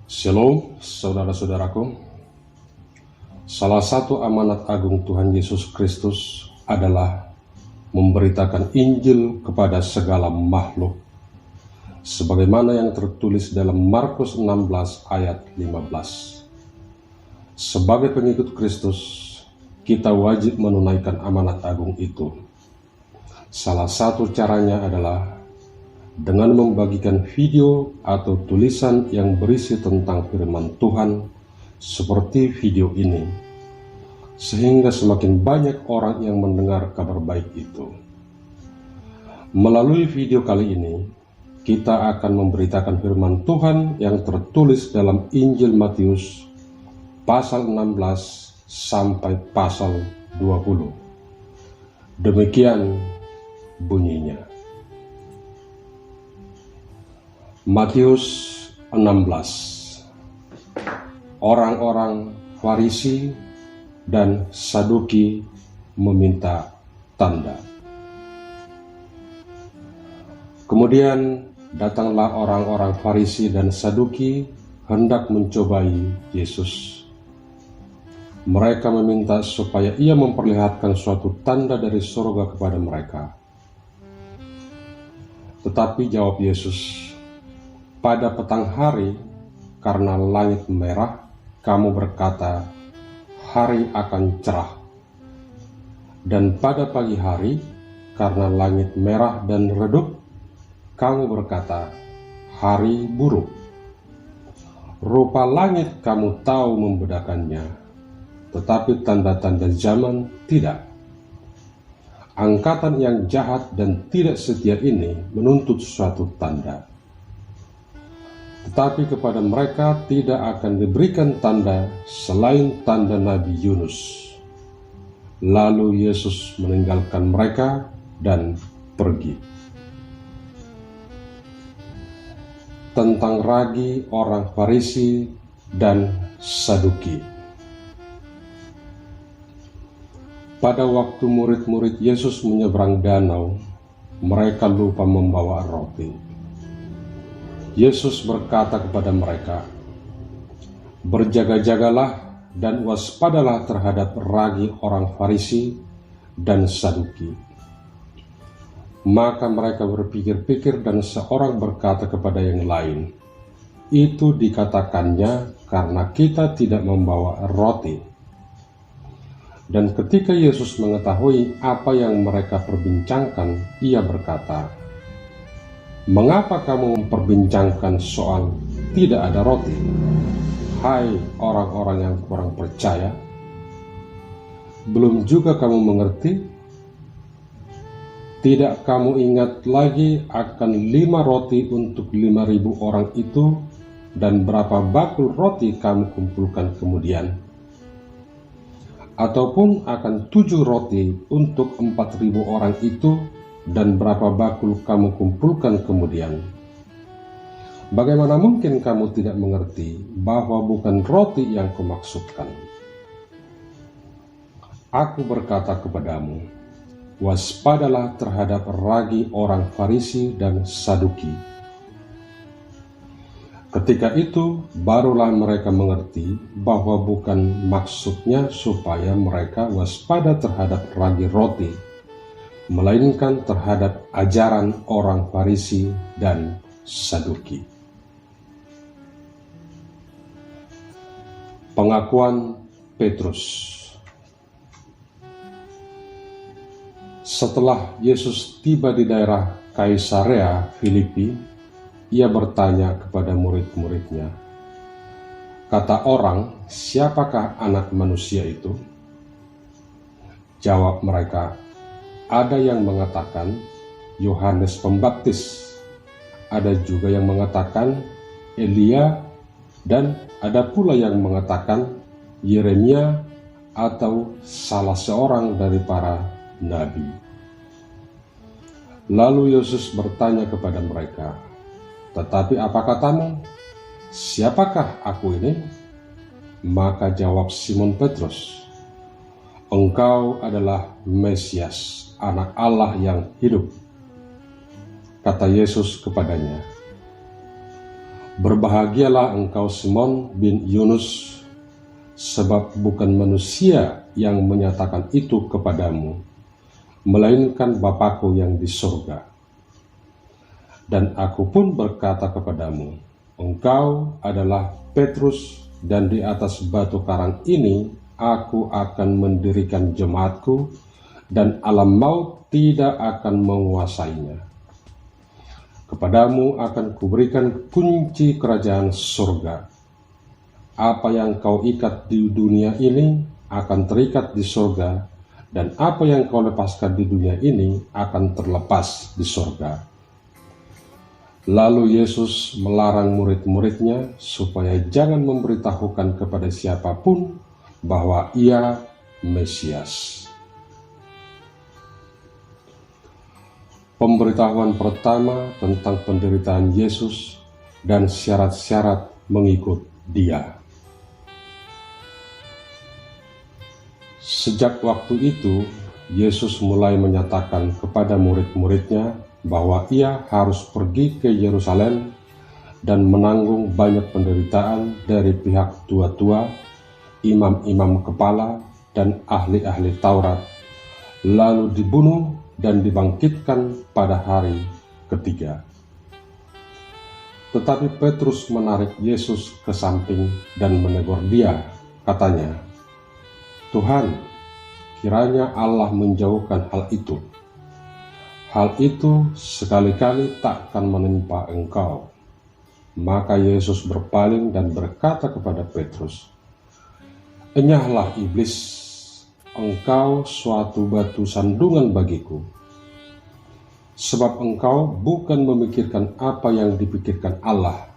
Shalom, saudara-saudaraku. Salah satu amanat agung Tuhan Yesus Kristus adalah memberitakan Injil kepada segala makhluk, sebagaimana yang tertulis dalam Markus 16 ayat 15. Sebagai pengikut Kristus, kita wajib menunaikan amanat agung itu. Salah satu caranya adalah dengan membagikan video atau tulisan yang berisi tentang firman Tuhan seperti video ini, sehingga semakin banyak orang yang mendengar kabar baik itu. Melalui video kali ini, kita akan memberitakan firman Tuhan yang tertulis dalam Injil Matius pasal 16 sampai pasal 20. Demikian bunyinya. Matius 16. Orang-orang Farisi dan Saduki meminta tanda. Kemudian datanglah orang-orang Farisi dan Saduki hendak mencobai Yesus. Mereka meminta supaya ia memperlihatkan suatu tanda dari surga kepada mereka. Tetapi jawab Yesus, "Pada petang hari, karena langit merah, kamu berkata, hari akan cerah. Dan pada pagi hari, karena langit merah dan redup, kamu berkata, hari buruk. Rupa langit kamu tahu membedakannya, tetapi tanda-tanda zaman tidak. Angkatan yang jahat dan tidak setia ini menuntut suatu tanda. Tetapi kepada mereka tidak akan diberikan tanda selain tanda Nabi Yunus." Lalu Yesus meninggalkan mereka dan pergi. Tentang ragi orang Farisi dan Saduki. Pada waktu murid-murid Yesus menyeberang danau, mereka lupa membawa roti. Yesus berkata kepada mereka, "Berjaga-jagalah dan waspadalah terhadap ragi orang Farisi dan Saduki." Maka mereka berpikir-pikir dan seorang berkata kepada yang lain, "Itu dikatakannya karena kita tidak membawa roti." Dan ketika Yesus mengetahui apa yang mereka perbincangkan, ia berkata, "Mengapa kamu memperbincangkan soal tidak ada roti? Hai orang-orang yang kurang percaya, belum juga kamu mengerti? Tidak kamu ingat lagi akan 5 roti untuk 5.000 orang itu, dan berapa bakul roti kamu kumpulkan kemudian? Ataupun akan 7 roti untuk 4.000 orang itu, dan berapa bakul kamu kumpulkan kemudian? Bagaimana mungkin kamu tidak mengerti bahwa bukan roti yang kumaksudkan? Aku berkata kepadamu, waspadalah terhadap ragi orang Farisi dan Saduki." Ketika itu barulah mereka mengerti bahwa bukan maksudnya supaya mereka waspada terhadap ragi roti, melainkan terhadap ajaran orang Farisi dan Saduki. Pengakuan Petrus. Setelah Yesus tiba di daerah Kaisarea Filipi, ia bertanya kepada murid-muridnya, "Kata orang, siapakah anak manusia itu?" Jawab mereka, "Ada yang mengatakan Yohanes Pembaptis, ada juga yang mengatakan Elia, dan ada pula yang mengatakan Yeremia atau salah seorang dari para nabi." Lalu Yesus bertanya kepada mereka, "Tetapi apa katamu? Siapakah aku ini?" Maka jawab Simon Petrus, "Engkau adalah Mesias, Anak Allah yang hidup." Kata Yesus kepadanya, Berbahagialah engkau Simon bin Yunus, sebab bukan manusia yang menyatakan itu kepadamu, melainkan Bapa-Ku yang di surga. Dan aku pun berkata kepadamu, engkau adalah Petrus, dan di atas batu karang ini aku akan mendirikan jemaatku, dan alam maut tidak akan menguasainya. Kepadamu akan kuberikan kunci kerajaan surga. Apa yang kau ikat di dunia ini akan terikat di surga, dan apa yang kau lepaskan di dunia ini akan terlepas di surga. Lalu Yesus melarang murid-muridnya supaya jangan memberitahukan kepada siapapun bahwa Ia Mesias. Pemberitahuan pertama tentang penderitaan Yesus dan syarat-syarat mengikut Dia. Sejak waktu itu, Yesus mulai menyatakan kepada murid-muridnya bahwa Ia harus pergi ke Yerusalem dan menanggung banyak penderitaan dari pihak tua-tua, imam-imam kepala, dan ahli-ahli Taurat, lalu dibunuh dan dibangkitkan pada hari ketiga. Tetapi Petrus menarik Yesus ke samping dan menegur Dia, katanya, "Tuhan, kiranya Allah menjauhkan hal itu. Hal itu sekali-kali takkan menimpa engkau." Maka Yesus berpaling dan berkata kepada Petrus, "Enyahlah iblis, engkau suatu batu sandungan bagiku. Sebab engkau bukan memikirkan apa yang dipikirkan Allah,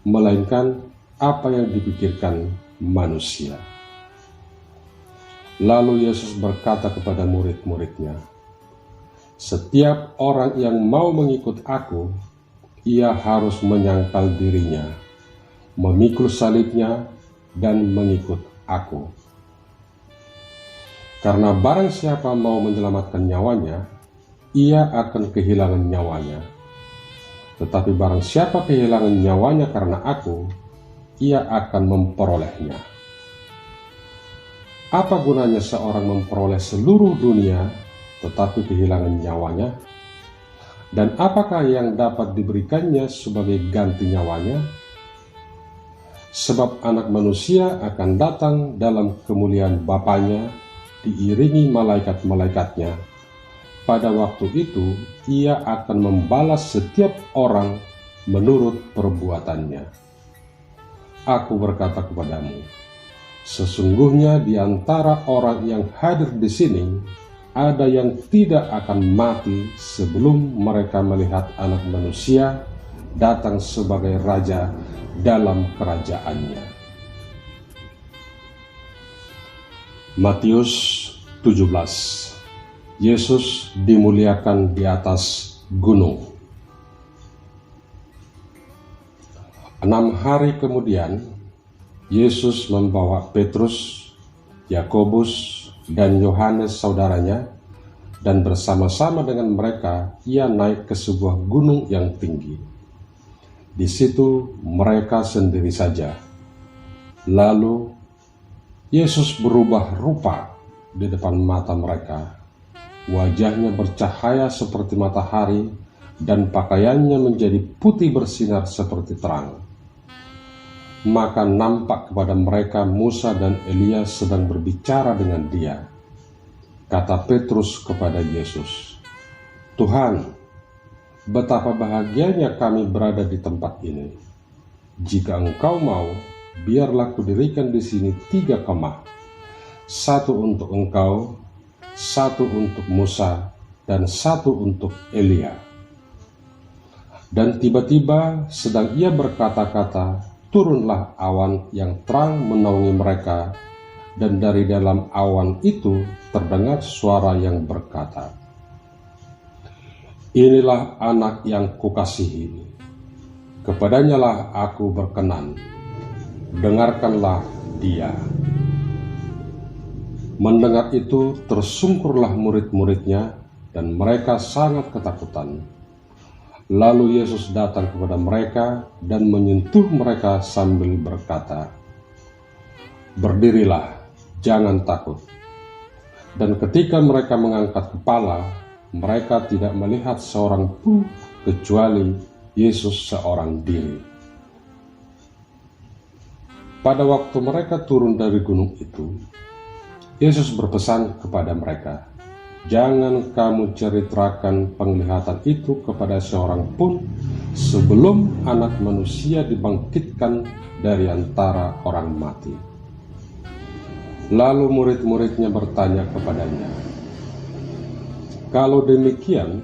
melainkan apa yang dipikirkan manusia." Lalu Yesus berkata kepada murid-muridnya, "Setiap orang yang mau mengikut aku, ia harus menyangkal dirinya, memikul salibnya, dan mengikut aku. Karena barang siapa mau menyelamatkan nyawanya, ia akan kehilangan nyawanya. Tetapi barang siapa kehilangan nyawanya karena aku, ia akan memperolehnya. Apa gunanya seorang memperoleh seluruh dunia, tetapi kehilangan nyawanya? Dan apakah yang dapat diberikannya sebagai ganti nyawanya? Sebab Anak Manusia akan datang dalam kemuliaan Bapanya, diiringi malaikat-malaikatnya. Pada waktu itu, Ia akan membalas setiap orang menurut perbuatannya. Aku berkata kepadamu, sesungguhnya di antara orang yang hadir di sini, ada yang tidak akan mati sebelum mereka melihat Anak Manusia datang sebagai Raja dalam kerajaannya." Matius 17. Yesus dimuliakan di atas gunung. 6 hari kemudian, Yesus membawa Petrus, Yakobus, dan Yohanes saudaranya, dan bersama-sama dengan mereka Ia naik ke sebuah gunung yang tinggi. Di situ mereka sendiri saja. Lalu Yesus berubah rupa di depan mata mereka. Wajahnya bercahaya seperti matahari, dan pakaiannya menjadi putih bersinar seperti terang. Maka nampak kepada mereka Musa dan Elia sedang berbicara dengan Dia. Kata Petrus kepada Yesus, "Tuhan, betapa bahagianya kami berada di tempat ini. Jika Engkau mau, biarlah kudirikan di sini 3 kemah, 1 untuk Engkau, 1 untuk Musa, dan 1 untuk Elia." Dan tiba-tiba sedang Ia berkata-kata, turunlah awan yang terang menaungi mereka, dan dari dalam awan itu terdengar suara yang berkata, "Inilah anak yang kukasihi, kepadanyalah aku berkenan, dengarkanlah dia." Mendengar itu tersungkurlah murid-muridnya, dan mereka sangat ketakutan. Lalu Yesus datang kepada mereka dan menyentuh mereka sambil berkata, "Berdirilah, jangan takut." Dan ketika mereka mengangkat kepala, mereka tidak melihat seorang pun kecuali Yesus seorang diri. Pada waktu mereka turun dari gunung itu, Yesus berpesan kepada mereka, "Jangan kamu ceritakan penglihatan itu kepada seorang pun sebelum Anak Manusia dibangkitkan dari antara orang mati." Lalu murid-muridnya bertanya kepadanya, "Kalau demikian,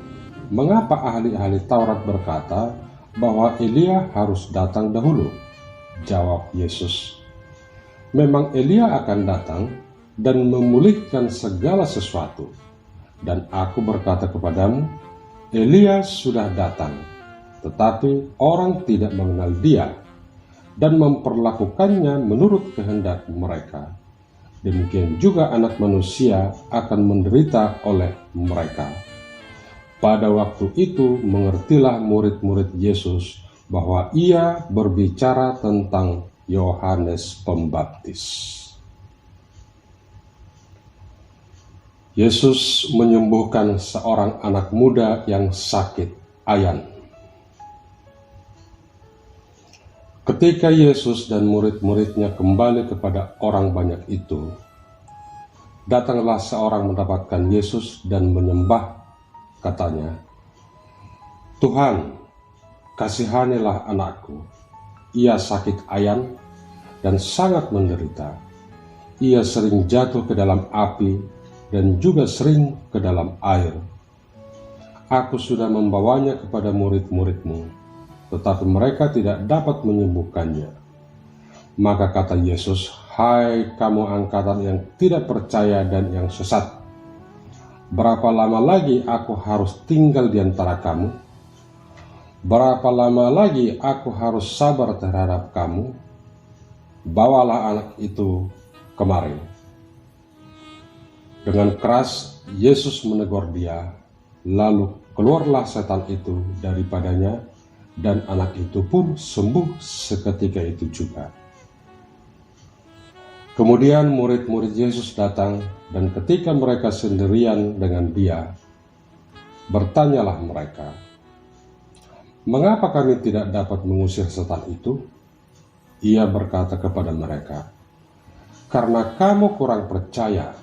mengapa ahli-ahli Taurat berkata bahwa Elia harus datang dahulu?" Jawab Yesus, "Memang Elia akan datang dan memulihkan segala sesuatu. Dan aku berkata kepadamu, Elia sudah datang, tetapi orang tidak mengenal dia dan memperlakukannya menurut kehendak mereka. Demikian juga Anak Manusia akan menderita oleh mereka." Pada waktu itu mengertilah murid-murid Yesus bahwa ia berbicara tentang Yohanes Pembaptis. Yesus menyembuhkan seorang anak muda yang sakit ayan. Ketika Yesus dan murid-muridnya kembali kepada orang banyak itu, datanglah seorang mendapatkan Yesus dan menyembah. Katanya, "Tuhan, kasihanilah anakku. Ia sakit ayan dan sangat menderita. Ia sering jatuh ke dalam api dan juga sering ke dalam air. Aku sudah membawanya kepada murid-muridmu, tetapi mereka tidak dapat menyembuhkannya." Maka kata Yesus, "Hai kamu angkatan yang tidak percaya dan yang sesat, berapa lama lagi aku harus tinggal di antara kamu? Berapa lama lagi aku harus sabar terhadap kamu? Bawalah anak itu kemari." Dengan keras Yesus menegur dia, lalu keluarlah setan itu daripadanya, dan anak itu pun sembuh seketika itu juga. Kemudian murid-murid Yesus datang, dan ketika mereka sendirian dengan dia, bertanyalah mereka, "Mengapa kami tidak dapat mengusir setan itu?" Ia berkata kepada mereka, "Karena kamu kurang percaya.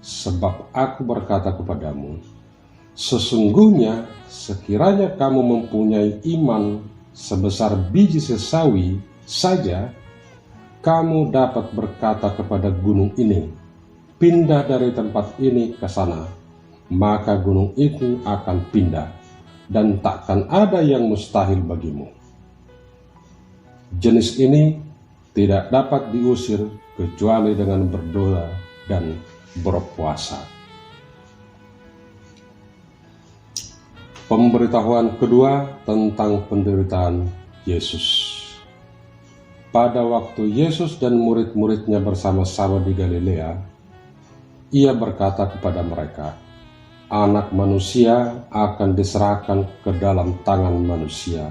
Sebab aku berkata kepadamu, sesungguhnya sekiranya kamu mempunyai iman sebesar biji sesawi saja, kamu dapat berkata kepada gunung ini, 'Pindah dari tempat ini ke sana,' maka gunung itu akan pindah, dan takkan ada yang mustahil bagimu. Jenis ini tidak dapat diusir kecuali dengan berdoa dan berpuasa." Pemberitahuan kedua tentang penderitaan Yesus. Pada waktu Yesus dan murid-muridnya bersama-sama di Galilea, ia berkata kepada mereka, "Anak Manusia akan diserahkan ke dalam tangan manusia,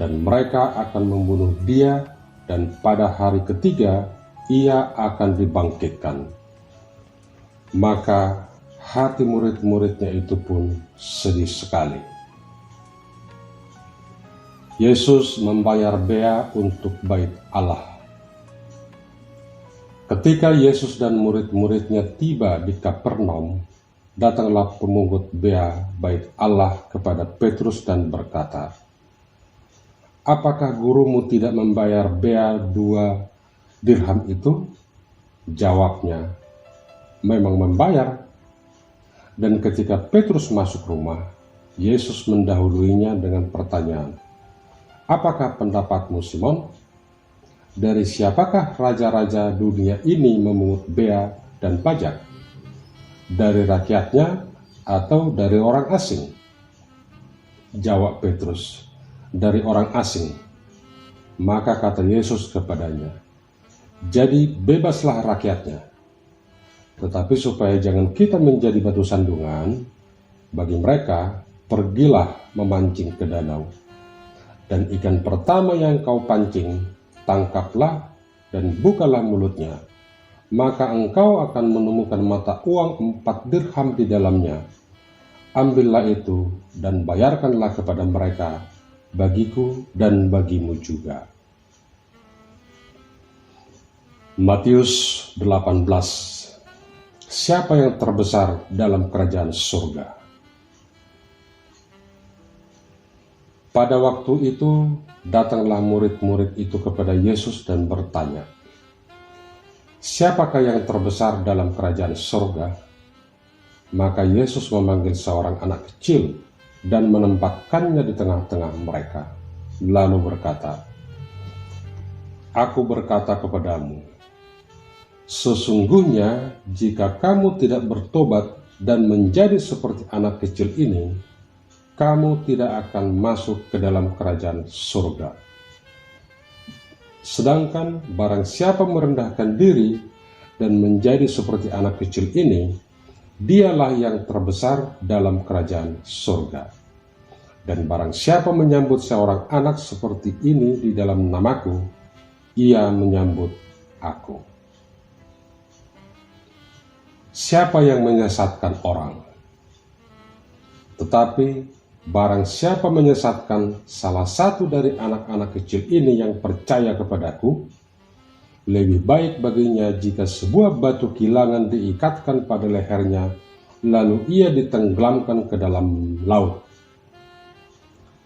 dan mereka akan membunuh dia, dan pada hari ketiga ia akan dibangkitkan." Maka hati murid-muridnya itu pun sedih sekali. Yesus membayar bea untuk bait Allah. Ketika Yesus dan murid-muridnya tiba di Kapernaum, datanglah pemungut bea bait Allah kepada Petrus dan berkata, "Apakah gurumu tidak membayar bea 2 dirham itu?" Jawabnya, "Memang membayar." Dan ketika Petrus masuk rumah, Yesus mendahuluinya dengan pertanyaan, "Apakah pendapatmu, Simon? Dari siapakah raja-raja dunia ini memungut bea dan pajak? Dari rakyatnya atau dari orang asing?" Jawab Petrus, "Dari orang asing." Maka kata Yesus kepadanya, "Jadi bebaslah rakyatnya. Tetapi supaya jangan kita menjadi batu sandungan bagi mereka, pergilah memancing ke danau, dan ikan pertama yang kau pancing, tangkaplah dan bukalah mulutnya, maka engkau akan menemukan mata uang 4 dirham di dalamnya. Ambillah itu dan bayarkanlah kepada mereka, bagiku dan bagimu juga. Matius 18. Siapa yang terbesar dalam kerajaan surga? Pada waktu itu, datanglah murid-murid itu kepada Yesus dan bertanya, "Siapakah yang terbesar dalam kerajaan surga?" Maka Yesus memanggil seorang anak kecil dan menempatkannya di tengah-tengah mereka, lalu berkata, "Aku berkata kepadamu, sesungguhnya jika kamu tidak bertobat dan menjadi seperti anak kecil ini, kamu tidak akan masuk ke dalam kerajaan surga. Sedangkan barang siapa merendahkan diri dan menjadi seperti anak kecil ini, dialah yang terbesar dalam kerajaan surga. Dan barang siapa menyambut seorang anak seperti ini di dalam namaku, ia menyambut aku." Siapa yang menyesatkan orang? Tetapi barang siapa menyesatkan salah satu dari anak-anak kecil ini yang percaya kepadaku, lebih baik baginya jika sebuah batu kilangan diikatkan pada lehernya, lalu ia ditenggelamkan ke dalam laut.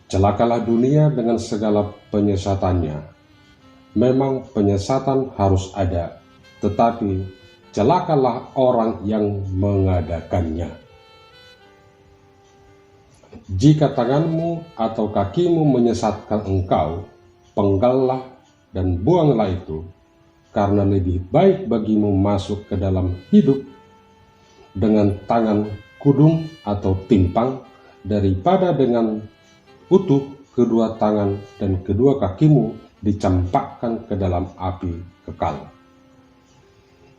Celakalah dunia dengan segala penyesatannya. Memang penyesatan harus ada, tetapi celakalah orang yang mengadakannya. Jika tanganmu atau kakimu menyesatkan engkau, penggallah dan buanglah itu, karena lebih baik bagimu masuk ke dalam hidup dengan tangan kudung atau timpang, daripada dengan utuh kedua tangan dan kedua kakimu dicampakkan ke dalam api kekal.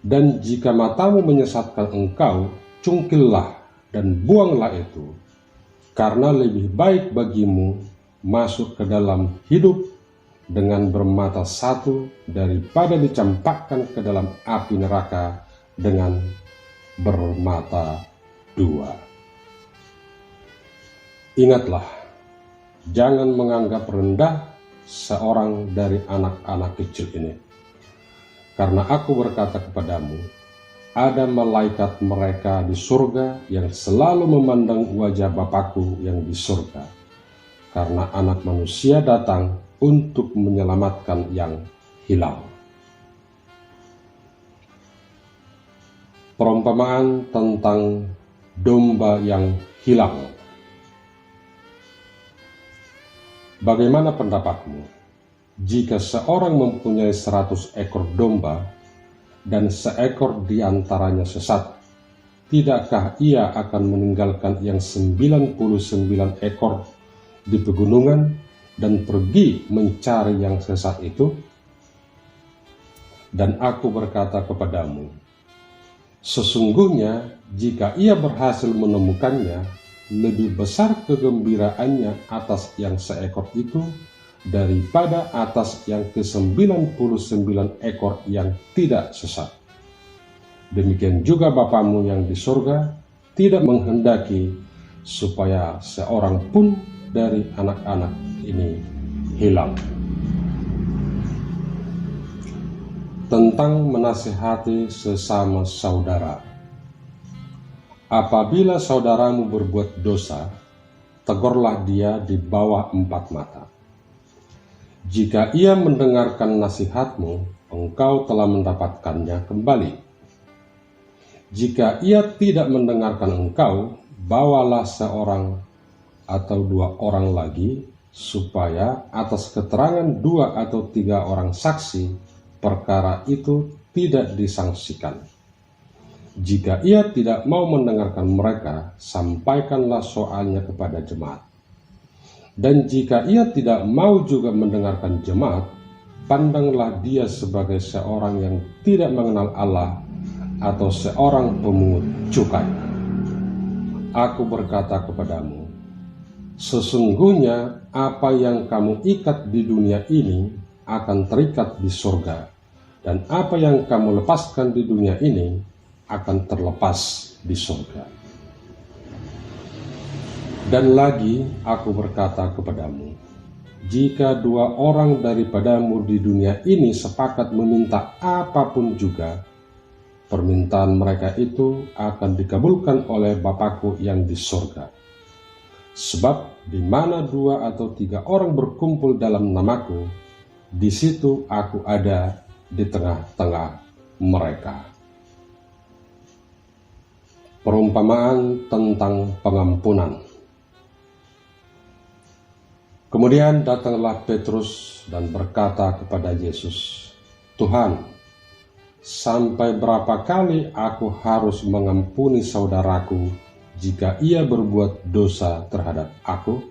Dan jika matamu menyesatkan engkau, cungkillah dan buanglah itu, karena lebih baik bagimu masuk ke dalam hidup dengan bermata satu daripada dicampakkan ke dalam api neraka dengan bermata dua. Ingatlah, jangan menganggap rendah seorang dari anak-anak kecil ini. Karena aku berkata kepadamu, ada malaikat mereka di surga yang selalu memandang wajah Bapakku yang di surga, karena Anak Manusia datang untuk menyelamatkan yang hilang. Perumpamaan tentang domba yang hilang. Bagaimana pendapatmu? Jika seorang mempunyai 100 ekor domba, dan seekor di antaranya sesat, tidakkah ia akan meninggalkan yang 99 ekor di pegunungan dan pergi mencari yang sesat itu? Dan aku berkata kepadamu, sesungguhnya jika ia berhasil menemukannya, lebih besar kegembiraannya atas yang seekor itu daripada atas yang ke-99 ekor yang tidak sesat. Demikian juga Bapamu yang di surga tidak menghendaki supaya seorang pun dari anak-anak ini hilang. Tentang menasihati sesama saudara. Apabila saudaramu berbuat dosa, tegurlah dia di bawah 4 mata. Jika ia mendengarkan nasihatmu, engkau telah mendapatkannya kembali. Jika ia tidak mendengarkan engkau, bawalah seorang atau 2 orang lagi, supaya atas keterangan 2 atau 3 orang saksi, perkara itu tidak disangsikan. Jika ia tidak mau mendengarkan mereka, sampaikanlah soalnya kepada jemaat. Dan jika ia tidak mau juga mendengarkan jemaat, pandanglah dia sebagai seorang yang tidak mengenal Allah atau seorang pemungut cukai. Aku berkata kepadamu, Sesungguhnya apa yang kamu ikat di dunia ini akan terikat di surga, dan apa yang kamu lepaskan di dunia ini akan terlepas di surga. Dan lagi aku berkata kepadamu, jika dua orang daripadamu di dunia ini sepakat meminta apapun juga, permintaan mereka itu akan dikabulkan oleh Bapakku yang di surga. Sebab di mana 2 atau 3 orang berkumpul dalam namaku, di situ aku ada di tengah-tengah mereka. Perumpamaan tentang pengampunan. Kemudian datanglah Petrus dan berkata kepada Yesus, Tuhan, sampai berapa kali aku harus mengampuni saudaraku jika ia berbuat dosa terhadap aku?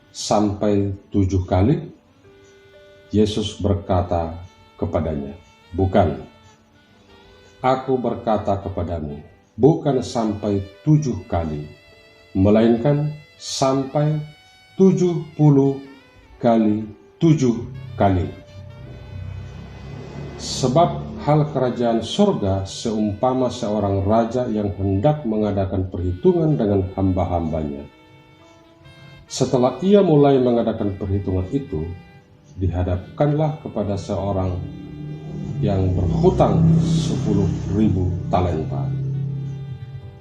Sampai 7 kali? Yesus berkata kepadanya, bukan. Aku berkata kepadamu, bukan sampai 7 kali, melainkan sampai 70 kali 7 kali. Sebab hal kerajaan surga seumpama seorang raja yang hendak mengadakan perhitungan dengan hamba-hambanya. Setelah ia mulai mengadakan perhitungan itu, dihadapkanlah kepada seorang yang berhutang 10.000 talenta.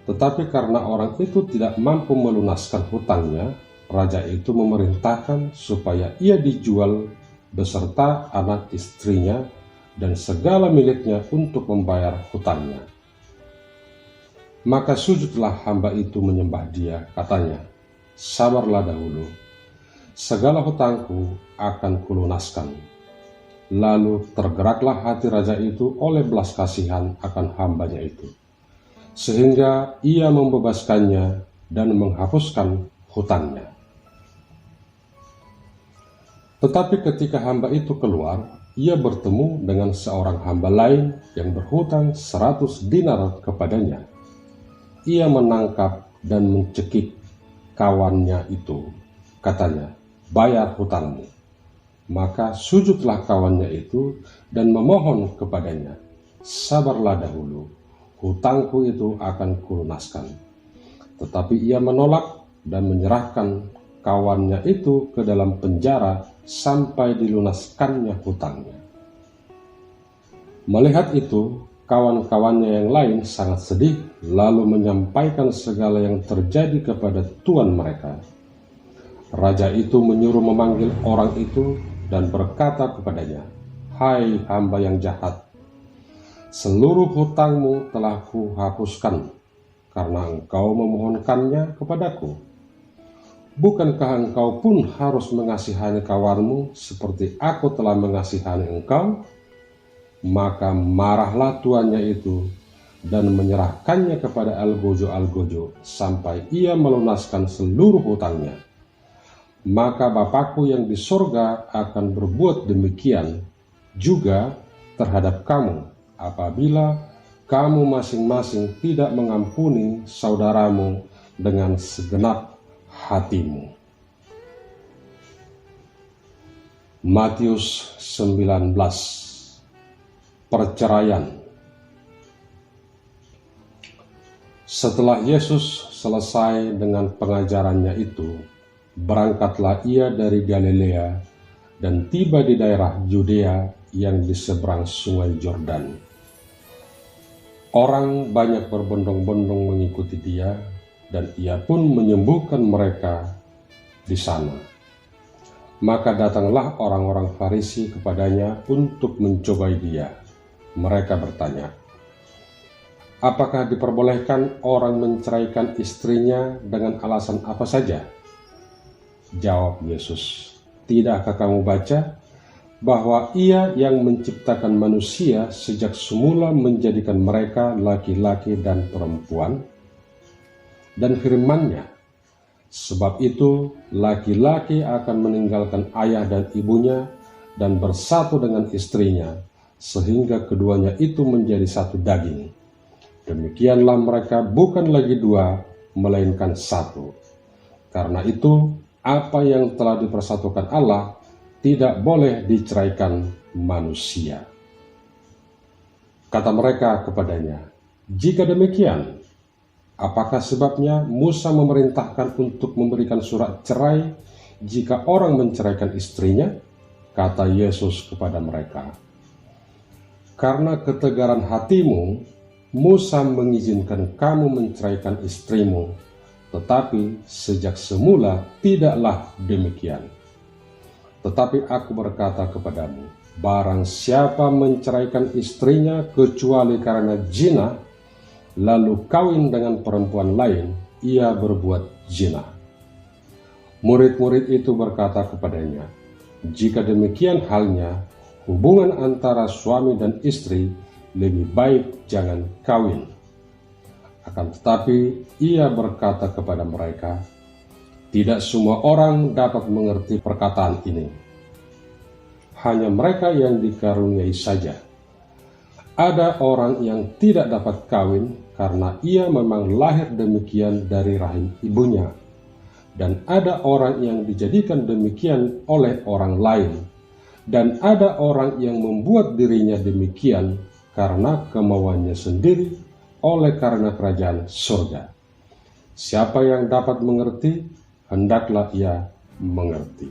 Tetapi karena orang itu tidak mampu melunaskan hutangnya, raja itu memerintahkan supaya ia dijual beserta anak istrinya dan segala miliknya untuk membayar hutangnya. Maka sujudlah hamba itu menyembah dia, katanya, sabarlah dahulu, segala hutangku akan kulunaskan. Lalu tergeraklah hati raja itu oleh belas kasihan akan hambanya itu, sehingga ia membebaskannya dan menghapuskan hutangnya. Tetapi ketika hamba itu keluar, ia bertemu dengan seorang hamba lain yang berhutang 100 dinar kepadanya. Ia menangkap dan mencekik kawannya itu, katanya, bayar hutangmu. Maka sujudlah kawannya itu dan memohon kepadanya, sabarlah dahulu, hutangku itu akan kulunaskan. Tetapi ia menolak dan menyerahkan kawannya itu ke dalam penjara sampai dilunaskannya hutangnya. Melihat itu, kawan-kawannya yang lain sangat sedih, lalu menyampaikan segala yang terjadi kepada tuan mereka. Raja itu menyuruh memanggil orang itu dan berkata kepadanya, hai hamba yang jahat, seluruh hutangmu telah kuhapuskan karena engkau memohonkannya kepadaku. Bukankah engkau pun harus mengasihani kawanmu seperti aku telah mengasihani engkau? Maka marahlah tuannya itu dan menyerahkannya kepada algojo-algojo sampai ia melunaskan seluruh hutangnya. Maka Bapakku yang di surga akan berbuat demikian juga terhadap kamu apabila kamu masing-masing tidak mengampuni saudaramu dengan segenap hatimu. Matius 19. Perceraian. Setelah Yesus selesai dengan pengajarannya itu, berangkatlah ia dari Galilea dan tiba di daerah Yudea yang di seberang sungai Yordan. Orang banyak berbondong-bondong mengikuti dia, dan ia pun menyembuhkan mereka di sana. Maka datanglah orang-orang Farisi kepadanya untuk mencobai dia. Mereka bertanya, apakah diperbolehkan orang menceraikan istrinya dengan alasan apa saja? Jawab Yesus, tidakkah kamu baca bahwa ia yang menciptakan manusia sejak semula menjadikan mereka laki-laki dan perempuan? Dan firman-Nya, sebab itu laki-laki akan meninggalkan ayah dan ibunya dan bersatu dengan istrinya, sehingga keduanya itu menjadi satu daging. Demikianlah mereka bukan lagi dua, melainkan satu. Karena itu, apa yang telah dipersatukan Allah tidak boleh diceraikan manusia. Kata mereka kepadanya, "Jika demikian, apakah sebabnya Musa memerintahkan untuk memberikan surat cerai jika orang menceraikan istrinya?" Kata Yesus kepada mereka, "Karena ketegaran hatimu, Musa mengizinkan kamu menceraikan istrimu, tetapi sejak semula tidaklah demikian. Tetapi aku berkata kepadamu, barang siapa menceraikan istrinya kecuali karena zina, lalu kawin dengan perempuan lain, ia berbuat zina." Murid-murid itu berkata kepadanya, "Jika demikian halnya, hubungan antara suami dan istri lebih baik jangan kawin." Akan tetapi ia berkata kepada mereka, "Tidak semua orang dapat mengerti perkataan ini. Hanya mereka yang dikaruniai saja. Ada orang yang tidak dapat kawin karena ia memang lahir demikian dari rahim ibunya. Dan ada orang yang dijadikan demikian oleh orang lain. Dan ada orang yang membuat dirinya demikian karena kemauannya sendiri oleh karena kerajaan surga. Siapa yang dapat mengerti, hendaklah ia mengerti."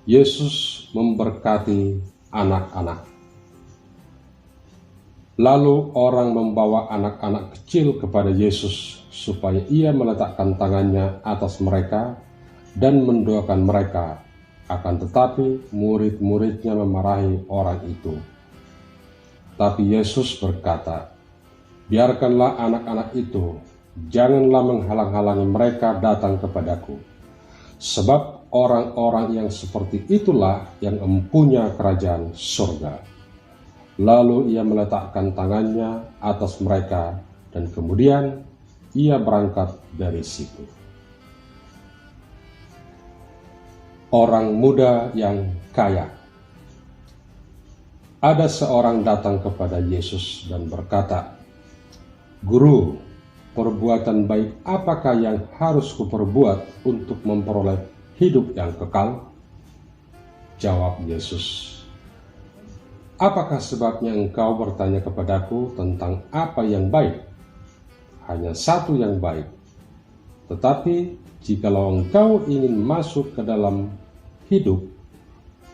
Yesus memberkati anak-anak. Lalu orang membawa anak-anak kecil kepada Yesus supaya ia meletakkan tangannya atas mereka dan mendoakan mereka. Akan tetapi murid-muridnya memarahi orang itu. Tapi Yesus berkata, "Biarkanlah anak-anak itu, janganlah menghalang-halangi mereka datang kepadaku. Sebab orang-orang yang seperti itulah yang empunya kerajaan surga." Lalu ia meletakkan tangannya atas mereka dan kemudian ia berangkat dari situ. Orang muda yang kaya. Ada seorang datang kepada Yesus dan berkata, "Guru, perbuatan baik apakah yang harus kuperbuat untuk memperoleh hidup yang kekal?" Jawab Yesus, "Apakah sebabnya engkau bertanya kepadaku tentang apa yang baik? Hanya satu yang baik. Tetapi jikalau engkau ingin masuk ke dalam hidup,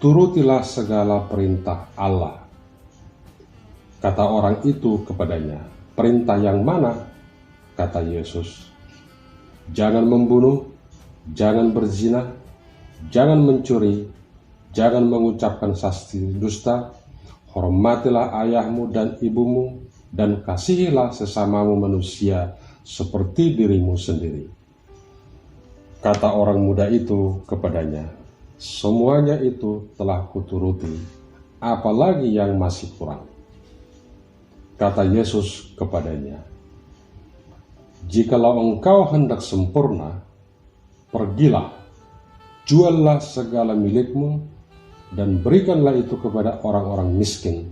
turutilah segala perintah Allah." Kata orang itu kepadanya, "Perintah yang mana?" Kata Yesus, "Jangan membunuh, jangan berzina, jangan mencuri, jangan mengucapkan saksi dusta, hormatilah ayahmu dan ibumu, dan kasihilah sesamamu manusia seperti dirimu sendiri." Kata orang muda itu kepadanya, "Semuanya itu telah kuturuti, apalagi yang masih kurang?" Kata Yesus kepadanya, "Jikalau engkau hendak sempurna, pergilah, juallah segala milikmu, dan berikanlah itu kepada orang-orang miskin,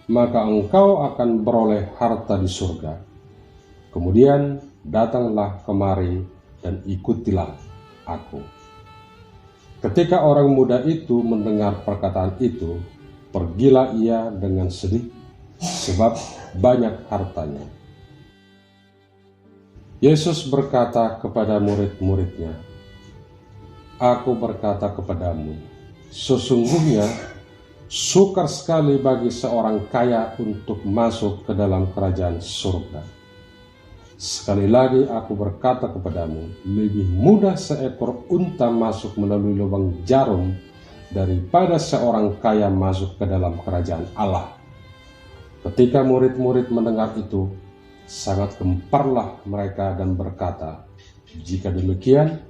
maka engkau akan beroleh harta di surga. Kemudian datanglah kemari dan ikutilah aku." Ketika orang muda itu mendengar perkataan itu, pergilah ia dengan sedih, sebab banyak hartanya. Yesus berkata kepada murid-muridnya, "Aku berkata kepadamu, sesungguhnya sukar sekali bagi seorang kaya untuk masuk ke dalam kerajaan surga. Sekali lagi aku berkata kepadamu, lebih mudah seekor unta masuk melalui lubang jarum daripada seorang kaya masuk ke dalam kerajaan Allah." Ketika murid-murid mendengar itu, sangat gemparlah mereka dan berkata, "Jika demikian,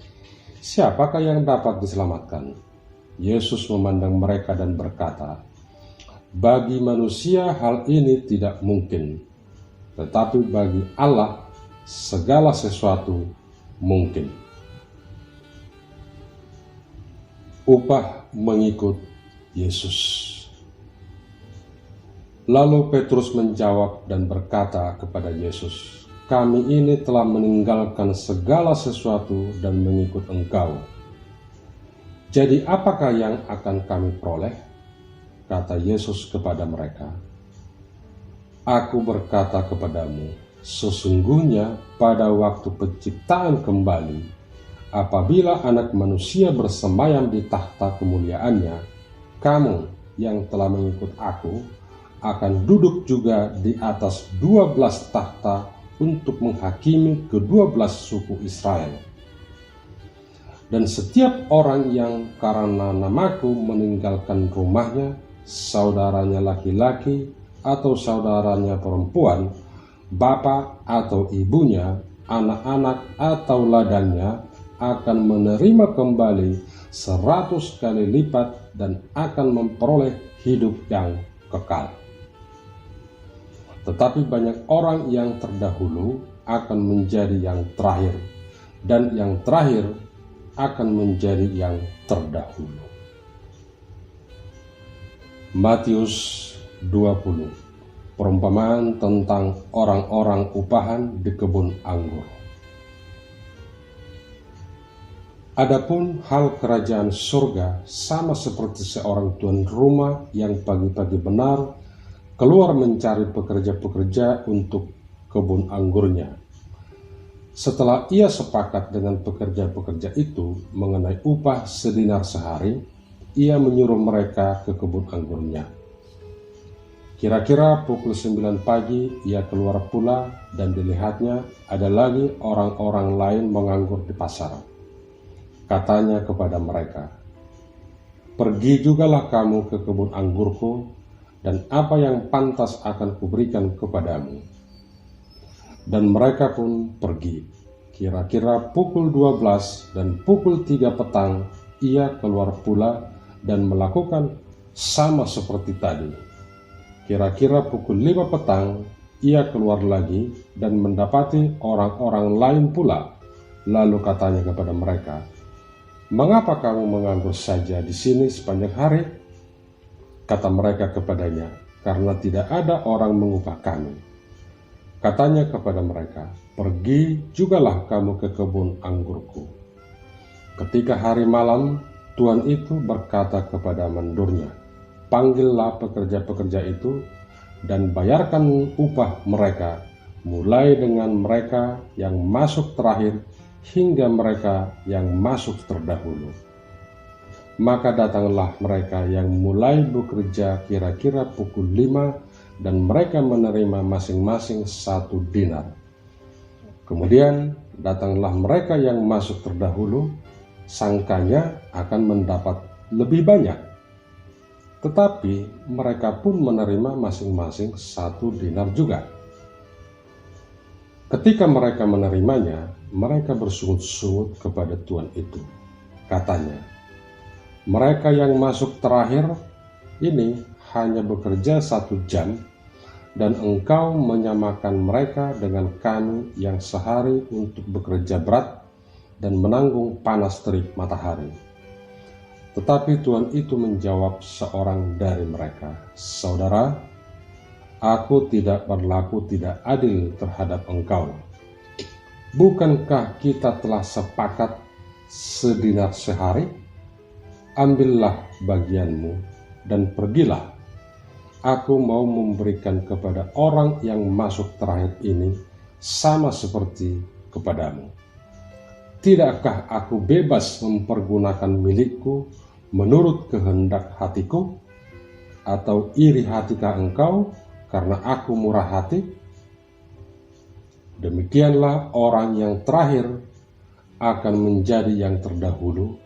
siapakah yang dapat diselamatkan?" Yesus memandang mereka dan berkata, "Bagi manusia hal ini tidak mungkin, tetapi bagi Allah segala sesuatu mungkin." Upah mengikut Yesus. Lalu Petrus menjawab dan berkata kepada Yesus, kami ini telah meninggalkan segala sesuatu dan mengikut Engkau. Jadi apakah yang akan kami peroleh? Kata Yesus kepada mereka, Aku berkata kepadamu, sesungguhnya pada waktu penciptaan kembali, apabila Anak Manusia bersemayam di takhta kemuliaannya, kamu yang telah mengikut Aku akan duduk juga di atas 12 takhta untuk menghakimi ke-12 suku Israel. Dan setiap orang yang karena namaku meninggalkan rumahnya, saudaranya laki-laki atau saudaranya perempuan, bapak atau ibunya, anak-anak atau ladangnya, akan menerima kembali 100 kali lipat dan akan memperoleh hidup yang kekal. Tetapi banyak orang yang terdahulu akan menjadi yang terakhir, dan yang terakhir akan menjadi yang terdahulu. Matius 20, perumpamaan tentang orang-orang upahan di kebun anggur. Adapun hal kerajaan surga sama seperti seorang tuan rumah yang pagi-pagi benar keluar mencari pekerja-pekerja untuk kebun anggurnya. Setelah ia sepakat dengan pekerja-pekerja itu mengenai upah sedinar sehari, ia menyuruh mereka ke kebun anggurnya. Kira-kira pukul 9 pagi ia keluar pula dan dilihatnya ada lagi orang-orang lain menganggur di pasar. Katanya kepada mereka, Pergi jugalah kamu ke kebun anggurku, dan apa yang pantas akan kuberikan kepadamu. Dan mereka pun pergi. Kira-kira pukul 12 dan pukul 3 petang ia keluar pula dan melakukan sama seperti tadi. Kira-kira pukul 5 petang ia keluar lagi dan mendapati orang-orang lain pula. Lalu katanya kepada mereka, Mengapa kamu menganggur saja di sini sepanjang hari? Kata mereka kepadanya, Karena tidak ada orang mengupah kami. Katanya kepada mereka, Pergi jugalah kamu ke kebun anggurku. Ketika hari malam, tuan itu berkata kepada mendurnya, Panggillah pekerja-pekerja itu dan bayarkan upah mereka, mulai dengan mereka yang masuk terakhir hingga mereka yang masuk terdahulu. Maka datanglah mereka yang mulai bekerja kira-kira pukul 5 dan mereka menerima masing-masing 1 dinar. Kemudian datanglah mereka yang masuk terdahulu, sangkanya akan mendapat lebih banyak. Tetapi mereka pun menerima masing-masing 1 dinar juga. Ketika mereka menerimanya, mereka bersungut-sungut kepada tuan itu. Katanya, mereka yang masuk terakhir ini hanya bekerja 1 jam, dan engkau menyamakan mereka dengan kami yang sehari untuk bekerja berat dan menanggung panas terik matahari. Tetapi tuan itu menjawab seorang dari mereka, Saudara, aku tidak berlaku tidak adil terhadap engkau. Bukankah kita telah sepakat sedinar sehari? Ambillah bagianmu dan pergilah. Aku mau memberikan kepada orang yang masuk terakhir ini sama seperti kepadamu. Tidakkah aku bebas mempergunakan milikku menurut kehendak hatiku? Atau iri hatikah engkau karena aku murah hati? Demikianlah orang yang terakhir akan menjadi yang terdahulu,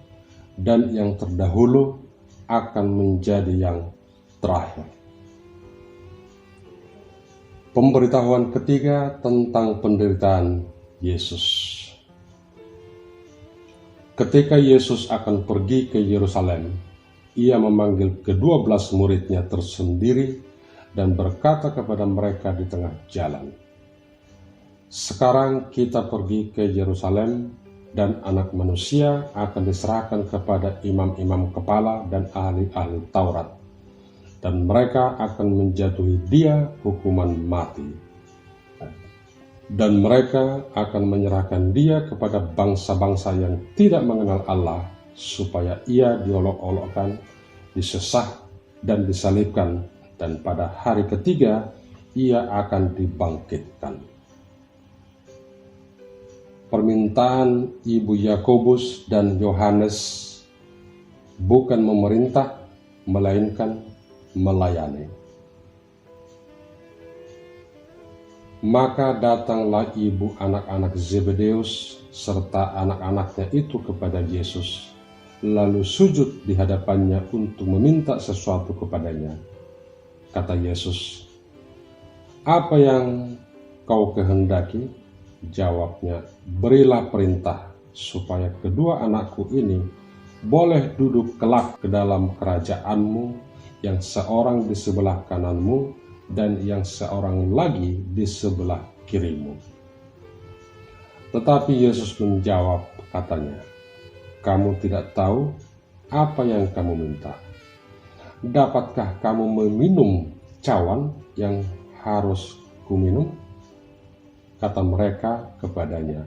dan yang terdahulu akan menjadi yang terakhir. Pemberitahuan ketiga tentang penderitaan Yesus. Ketika Yesus akan pergi ke Yerusalem, ia memanggil ke-12 muridnya tersendiri dan berkata kepada mereka di tengah jalan, Sekarang kita pergi ke Yerusalem, dan Anak Manusia akan diserahkan kepada imam-imam kepala dan ahli-ahli Taurat, dan mereka akan menjatuhi dia hukuman mati. dan mereka akan menyerahkan dia kepada bangsa-bangsa yang tidak mengenal Allah, supaya ia diolok-olokkan, disesah, dan disalibkan, dan pada hari ketiga ia akan dibangkitkan. Permintaan Ibu Yakobus dan Yohanes bukan memerintah, melainkan melayani. Maka datanglah ibu anak-anak Zebedeus serta anak-anaknya itu kepada Yesus, lalu sujud di hadapannya untuk meminta sesuatu kepadanya. Kata Yesus, "Apa yang kau kehendaki?" Jawabnya, "Berilah perintah supaya kedua anakku ini boleh duduk kelak ke dalam kerajaanmu, yang seorang di sebelah kananmu dan yang seorang lagi di sebelah kirimu." Tetapi Yesus menjawab, katanya, "Kamu tidak tahu apa yang kamu minta. Dapatkah kamu meminum cawan yang harus kuminum?" Kata mereka kepadanya,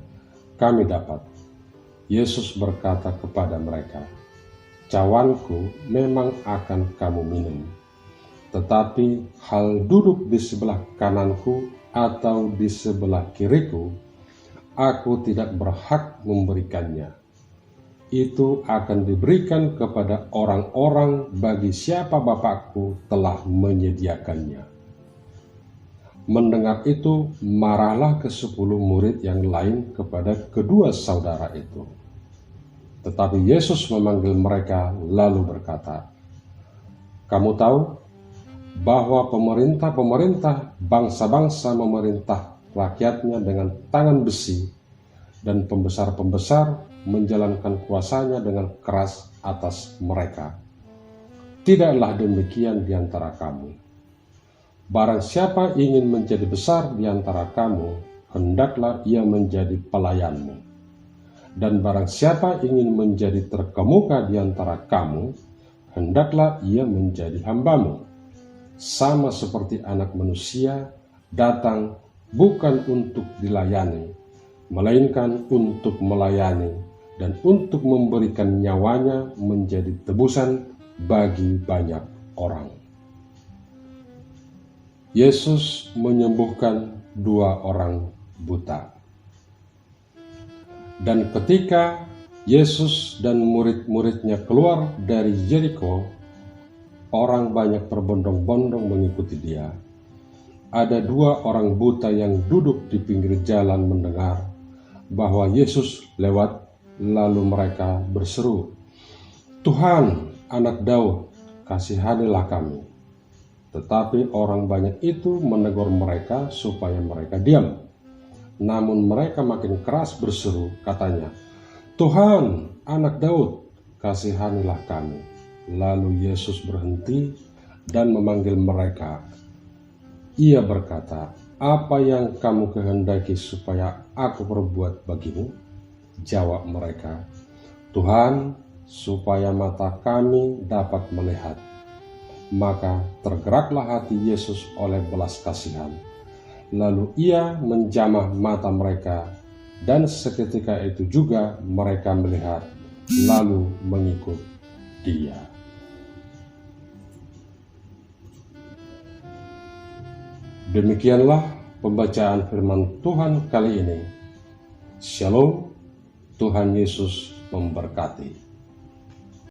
"Kami dapat." Yesus berkata kepada mereka, "Cawanku memang akan kamu minum. Tetapi hal duduk di sebelah kananku atau di sebelah kiriku, aku tidak berhak memberikannya. Itu akan diberikan kepada orang-orang bagi siapa Bapakku telah menyediakannya." Mendengar itu, marahlah ke-10 murid yang lain kepada kedua saudara itu. Tetapi Yesus memanggil mereka lalu berkata, "Kamu tahu bahwa pemerintah-pemerintah bangsa-bangsa memerintah rakyatnya dengan tangan besi, dan pembesar-pembesar menjalankan kuasanya dengan keras atas mereka. Tidaklah demikian di antara kamu. Barang siapa ingin menjadi besar di antara kamu, hendaklah ia menjadi pelayanmu. Dan barang siapa ingin menjadi terkemuka di antara kamu, hendaklah ia menjadi hambamu. Sama seperti Anak Manusia datang bukan untuk dilayani, melainkan untuk melayani dan untuk memberikan nyawanya menjadi tebusan bagi banyak orang." Yesus menyembuhkan 2 orang buta. Dan ketika Yesus dan murid-muridnya keluar dari Yeriko, orang banyak berbondong-bondong mengikuti dia. Ada 2 orang buta yang duduk di pinggir jalan mendengar bahwa Yesus lewat, lalu mereka berseru, "Tuhan, Anak Daud, kasihanilah kami." Tetapi orang banyak itu menegur mereka supaya mereka diam. Namun mereka makin keras berseru, katanya, "Tuhan, Anak Daud, kasihanilah kami." Lalu Yesus berhenti dan memanggil mereka. Ia berkata, "Apa yang kamu kehendaki supaya aku perbuat bagimu?" Jawab mereka, "Tuhan, supaya mata kami dapat melihat." Maka tergeraklah hati Yesus oleh belas kasihan. Lalu ia menjamah mata mereka, dan seketika itu juga mereka melihat, lalu mengikut dia. Demikianlah pembacaan firman Tuhan kali ini. Shalom, Tuhan Yesus memberkati.